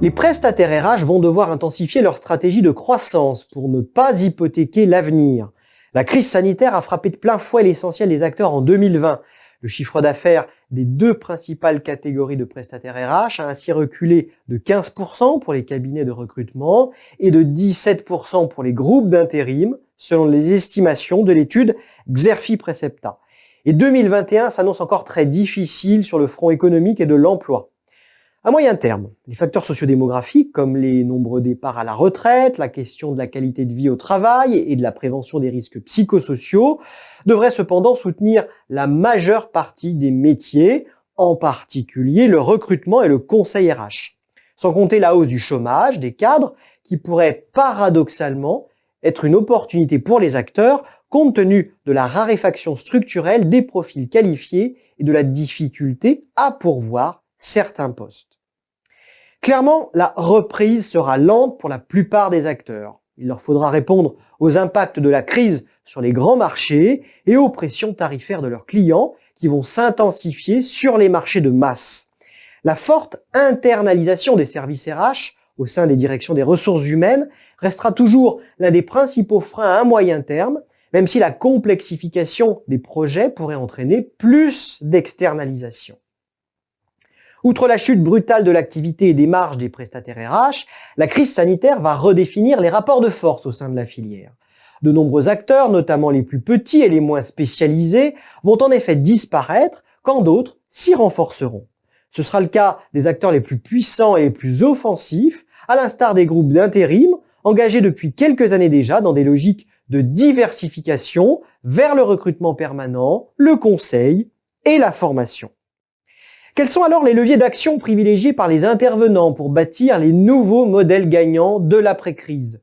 Les prestataires RH vont devoir intensifier leur stratégie de croissance pour ne pas hypothéquer l'avenir. La crise sanitaire a frappé de plein fouet l'essentiel des acteurs en 2020. Le chiffre d'affaires des deux principales catégories de prestataires RH a ainsi reculé de 15% pour les cabinets de recrutement et de 17% pour les groupes d'intérim, selon les estimations de l'étude Xerfi Precepta. Et 2021 s'annonce encore très difficile sur le front économique et de l'emploi. À moyen terme, les facteurs sociodémographiques comme les nombreux départs à la retraite, la question de la qualité de vie au travail et de la prévention des risques psychosociaux devraient cependant soutenir la majeure partie des métiers, en particulier le recrutement et le conseil RH. Sans compter la hausse du chômage des cadres qui pourrait paradoxalement être une opportunité pour les acteurs compte tenu de la raréfaction structurelle des profils qualifiés et de la difficulté à pourvoir certains postes. Clairement, la reprise sera lente pour la plupart des acteurs. Il leur faudra répondre aux impacts de la crise sur les grands marchés et aux pressions tarifaires de leurs clients qui vont s'intensifier sur les marchés de masse. La forte internalisation des services RH au sein des directions des ressources humaines restera toujours l'un des principaux freins à moyen terme, même si la complexification des projets pourrait entraîner plus d'externalisation. Outre la chute brutale de l'activité et des marges des prestataires RH, la crise sanitaire va redéfinir les rapports de force au sein de la filière. De nombreux acteurs, notamment les plus petits et les moins spécialisés, vont en effet disparaître quand d'autres s'y renforceront. Ce sera le cas des acteurs les plus puissants et les plus offensifs, à l'instar des groupes d'intérim, engagés depuis quelques années déjà dans des logiques de diversification vers le recrutement permanent, le conseil et la formation. Quels sont alors les leviers d'action privilégiés par les intervenants pour bâtir les nouveaux modèles gagnants de l'après-crise ?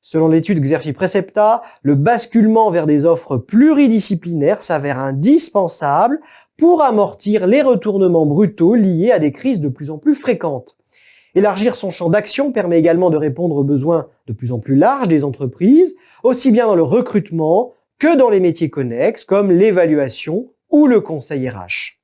Selon l'étude Xerfi Precepta, le basculement vers des offres pluridisciplinaires s'avère indispensable pour amortir les retournements brutaux liés à des crises de plus en plus fréquentes. Élargir son champ d'action permet également de répondre aux besoins de plus en plus larges des entreprises, aussi bien dans le recrutement que dans les métiers connexes comme l'évaluation ou le conseil RH.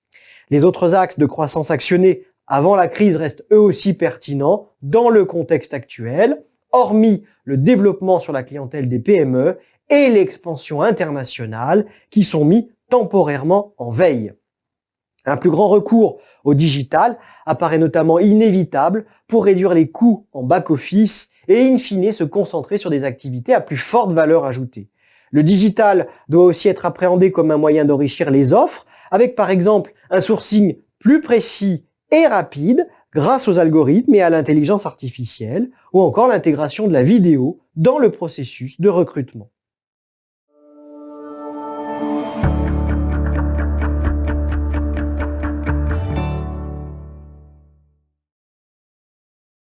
Les autres axes de croissance actionnés avant la crise restent eux aussi pertinents dans le contexte actuel, hormis le développement sur la clientèle des PME et l'expansion internationale qui sont mis temporairement en veille. Un plus grand recours au digital apparaît notamment inévitable pour réduire les coûts en back-office et in fine se concentrer sur des activités à plus forte valeur ajoutée. Le digital doit aussi être appréhendé comme un moyen d'enrichir les offres, avec par exemple un sourcing plus précis et rapide grâce aux algorithmes et à l'intelligence artificielle, ou encore l'intégration de la vidéo dans le processus de recrutement.